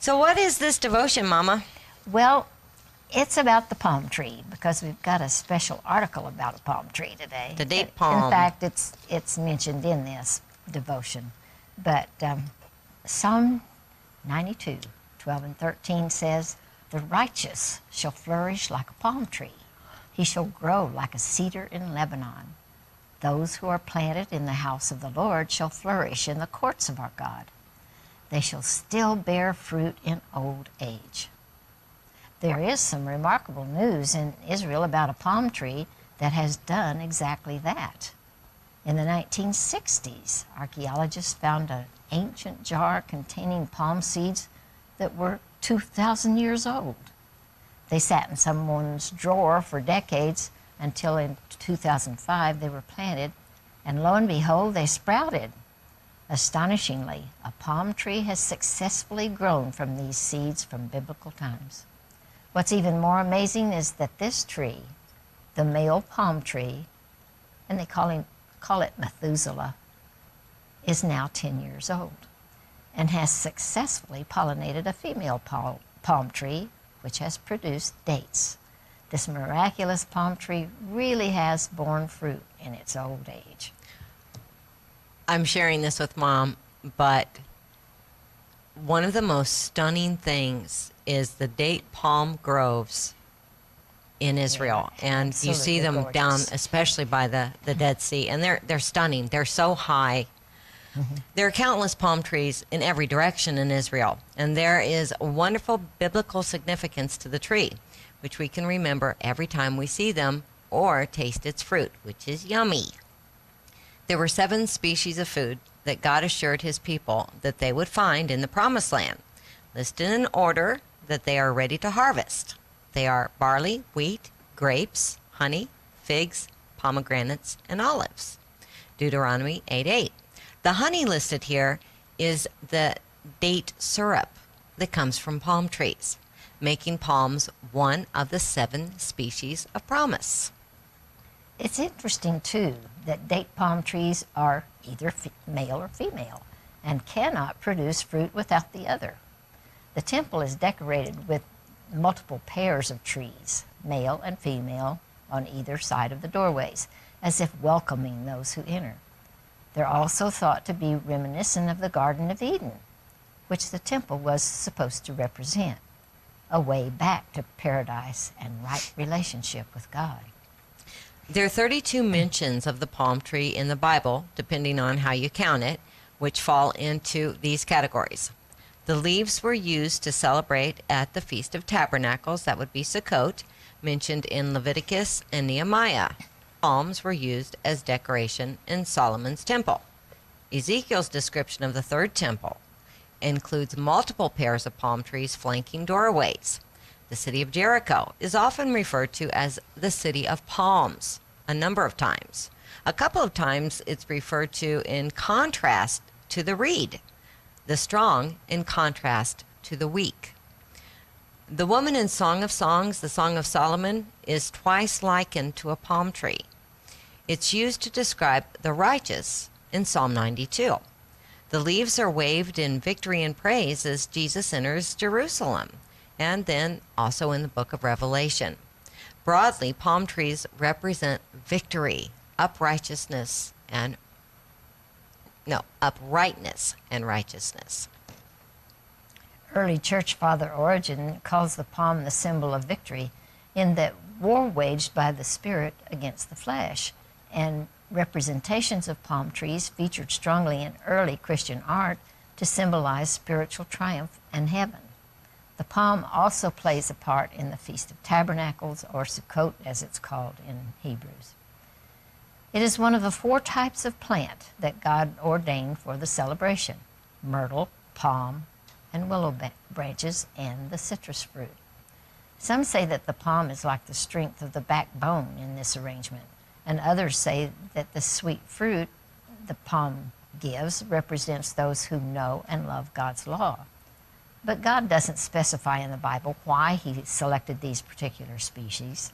So what is this devotion, Mama? Well, it's about the palm tree because we've got a special article about a palm tree today. The date palm. In fact, it's mentioned in this devotion. But Psalm 92, 12 and 13 says, "The righteous shall flourish like a palm tree. He shall grow like a cedar in Lebanon. Those who are planted in the house of the Lord shall flourish in the courts of our God. They shall still bear fruit in old age." There is some remarkable news in Israel about a palm tree that has done exactly that. In the 1960s, archaeologists found an ancient jar containing palm seeds that were 2,000 years old. They sat in someone's drawer for decades until in 2005 they were planted, and lo and behold, they sprouted. Astonishingly, a palm tree has successfully grown from these seeds from biblical times. What's even more amazing is that this tree, the male palm tree, and they call it Methuselah, is now 10 years old and has successfully pollinated a female palm tree, which has produced dates. This miraculous palm tree really has borne fruit in its old age. I'm sharing this with Mom, but one of the most stunning things is the date palm groves in Israel. Yeah, and you see them gorgeous. down, especially by the Dead Sea, and they're stunning. They're so high. Mm-hmm. There are countless palm trees in every direction in Israel, and there is a wonderful biblical significance to the tree, which we can remember every time we see them or taste its fruit, which is yummy. There were 7 species of food that God assured his people that they would find in the Promised Land, listed in order that they are ready to harvest. They are barley, wheat, grapes, honey, figs, pomegranates, and olives. Deuteronomy 8:8. The honey listed here is the date syrup that comes from palm trees, making palms one of the 7 species of promise. It's interesting, too, that date palm trees are either male or female and cannot produce fruit without the other. The temple is decorated with multiple pairs of trees, male and female, on either side of the doorways, as if welcoming those who enter. They're also thought to be reminiscent of the Garden of Eden, which the temple was supposed to represent, a way back to paradise and right relationship with God. There are 32 mentions of the palm tree in the Bible, depending on how you count it, which fall into these categories. The leaves were used to celebrate at the Feast of Tabernacles, that would be Sukkot, mentioned in Leviticus and Nehemiah. Palms were used as decoration in Solomon's temple. Ezekiel's description of the third temple includes multiple pairs of palm trees flanking doorways. The city of Jericho is often referred to as the city of palms a number of times. A couple of times it's referred to in contrast to the reed, the strong in contrast to the weak. The woman in Song of Songs, the Song of Solomon, is twice likened to a palm tree. It's used to describe the righteous in Psalm 92. The leaves are waved in victory and praise as Jesus enters Jerusalem, and then also in the book of Revelation. Broadly, palm trees represent victory, uprightness and righteousness. Early church father Origen calls the palm the symbol of victory, in that war waged by the spirit against the flesh, and representations of palm trees featured strongly in early Christian art to symbolize spiritual triumph and heaven. The palm also plays a part in the Feast of Tabernacles, or Sukkot as it's called in Hebrews. It is one of the 4 types of plant that God ordained for the celebration: myrtle, palm, and willow branches, and the citrus fruit. Some say that the palm is like the strength of the backbone in this arrangement, and others say that the sweet fruit the palm gives represents those who know and love God's law. But God doesn't specify in the Bible why he selected these particular species.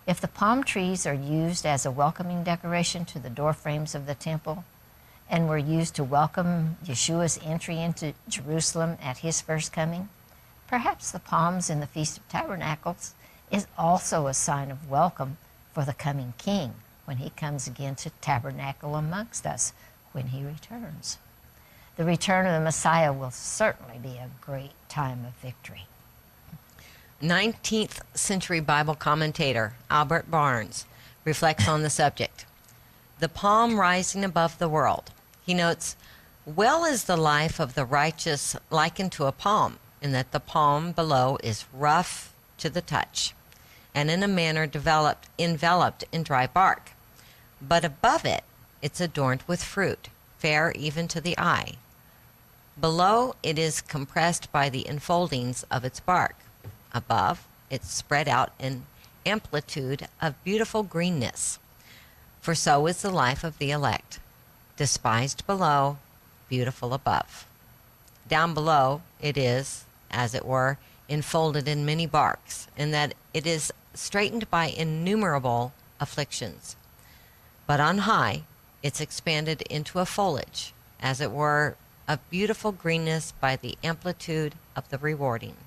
If the palm trees are used as a welcoming decoration to the door frames of the temple and were used to welcome Yeshua's entry into Jerusalem at his first coming, Perhaps the palms in the Feast of Tabernacles is also a sign of welcome for the coming King when he comes again to tabernacle amongst us when he returns. The return of the Messiah will certainly be a great time of victory. 19th century Bible commentator Albert Barnes reflects on the subject. The palm rising above the world. He notes, well is the life of the righteous likened to a palm, in that the palm below is rough to the touch, and in a manner enveloped in dry bark. But above it, it's adorned with fruit, fair even to the eye. Below, it is compressed by the enfoldings of its bark. Above, it's spread out in amplitude of beautiful greenness. For so is the life of the elect, despised below, beautiful above. Down below, it is, as it were, enfolded in many barks, in that it is straitened by innumerable afflictions. But on high, it's expanded into a foliage, as it were, of beautiful greenness by the amplitude of the rewarding.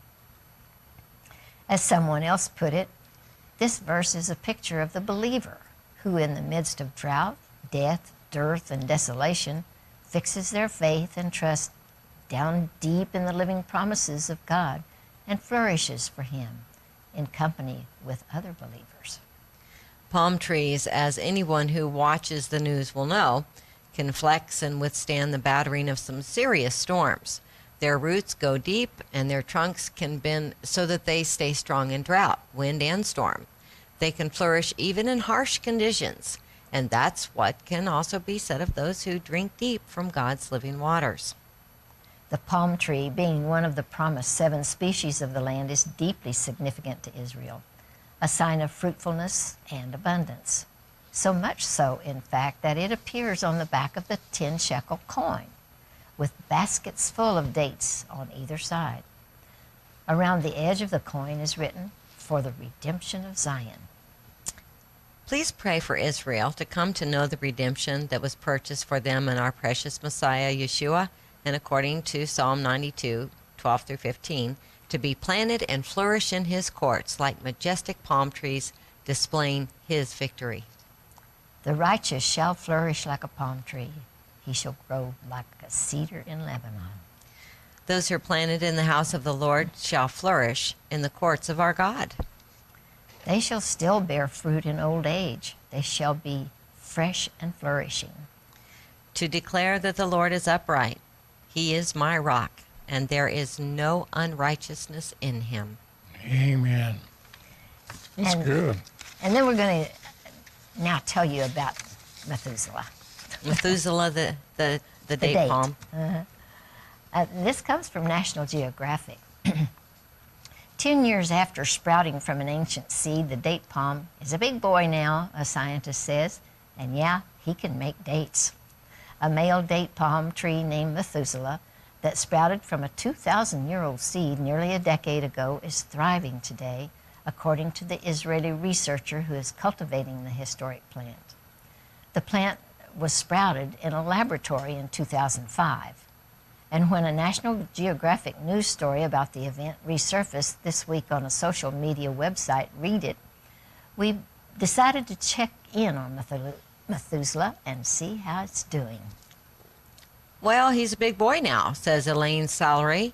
As someone else put it, this verse is a picture of the believer who, in the midst of drought, death, dearth, and desolation, fixes their faith and trust down deep in the living promises of God and flourishes for Him in company with other believers. Palm trees, as anyone who watches the news will know, can flex and withstand the battering of some serious storms. Their roots go deep and their trunks can bend so that they stay strong in drought, wind, and storm. They can flourish even in harsh conditions, and that's what can also be said of those who drink deep from God's living waters. The palm tree, being one of the promised 7 species of the land, is deeply significant to Israel, a sign of fruitfulness and abundance. So much so, in fact, that it appears on the back of the 10-shekel coin, with baskets full of dates on either side. Around the edge of the coin is written, "For the redemption of Zion." Please pray for Israel to come to know the redemption that was purchased for them in our precious Messiah, Yeshua, and according to Psalm 92, 12 through 15, to be planted and flourish in His courts like majestic palm trees displaying His victory. The righteous shall flourish like a palm tree. He shall grow like a cedar in Lebanon. Those who are planted in the house of the Lord shall flourish in the courts of our God. They shall still bear fruit in old age. They shall be fresh and flourishing. To declare that the Lord is upright, He is my rock, and there is no unrighteousness in Him. Amen. That's good. And then we're going to now tell you about Methuselah. Methuselah, the date palm. This comes from National Geographic. 10 years after sprouting from an ancient seed, the date palm is a big boy now, a scientist says, and yeah, he can make dates. A male date palm tree named Methuselah that sprouted from a 2,000-year-old seed nearly a decade ago is thriving today, according to the Israeli researcher who is cultivating the historic plant. The plant was sprouted in a laboratory in 2005. And when a National Geographic news story about the event resurfaced this week on a social media website, Read It, we decided to check in on Methuselah and see how it's doing. Well, he's a big boy now, says Elaine Salary,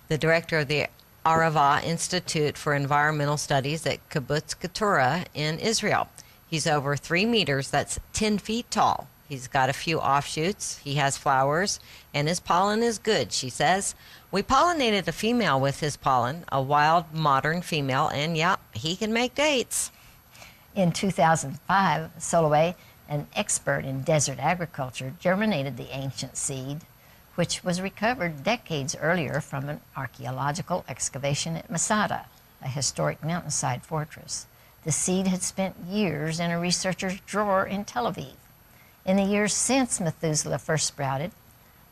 the director of the Arava Institute for Environmental Studies at Kibbutz Keturah in Israel. He's over 3 meters, that's 10 feet tall. He's got a few offshoots, he has flowers, and his pollen is good, she says. We pollinated a female with his pollen, a wild modern female, and yeah, he can make dates. In 2005, Soloway, an expert in desert agriculture, germinated the ancient seed, which was recovered decades earlier from an archaeological excavation at Masada, a historic mountainside fortress. The seed had spent years in a researcher's drawer in Tel Aviv. In the years since Methuselah first sprouted,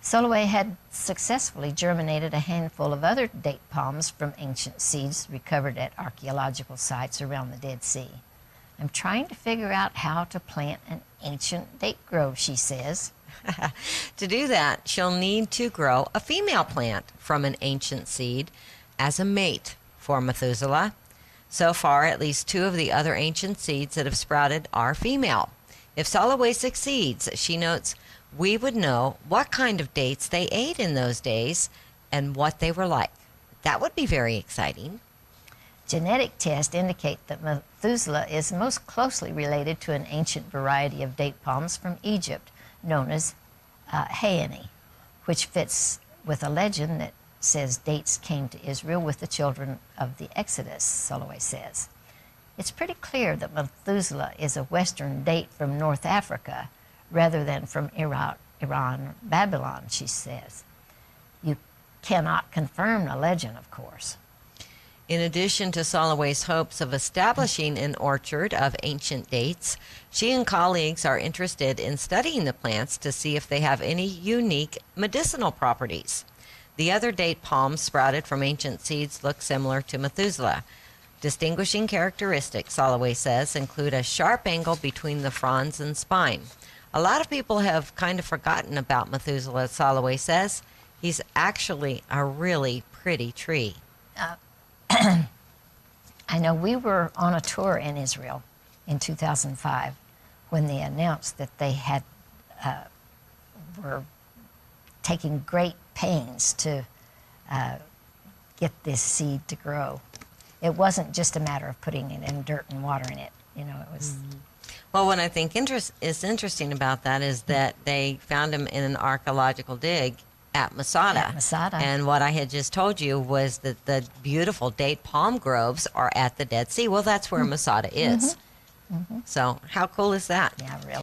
Soloway had successfully germinated a handful of other date palms from ancient seeds recovered at archaeological sites around the Dead Sea. I'm trying to figure out how to plant an ancient date grove, she says. To do that, she'll need to grow a female plant from an ancient seed as a mate for Methuselah. So far, at least 2 of the other ancient seeds that have sprouted are female. If Soloway succeeds, she notes, we would know what kind of dates they ate in those days and what they were like. That would be very exciting. Genetic tests indicate that Methuselah is most closely related to an ancient variety of date palms from Egypt known as Hayani, which fits with a legend that says dates came to Israel with the children of the Exodus, Soloway says. It's pretty clear that Methuselah is a Western date from North Africa rather than from Iran, Babylon, she says. You cannot confirm the legend, of course. In addition to Soloway's hopes of establishing an orchard of ancient dates, she and colleagues are interested in studying the plants to see if they have any unique medicinal properties. The other date palms sprouted from ancient seeds look similar to Methuselah. Distinguishing characteristics, Soloway says, include a sharp angle between the fronds and spine. A lot of people have kind of forgotten about Methuselah, Soloway says. He's actually a really pretty tree. I know we were on a tour in Israel in 2005 when they announced that they had were taking great pains to get this seed to grow. It wasn't just a matter of putting it in dirt and watering it. You know, it was. Well, what I think is interesting about that is that they found him in an archaeological dig at Masada. At Masada. And what I had just told you was that the beautiful date palm groves are at the Dead Sea. Well, that's where Masada is. So how cool is that? Yeah, really.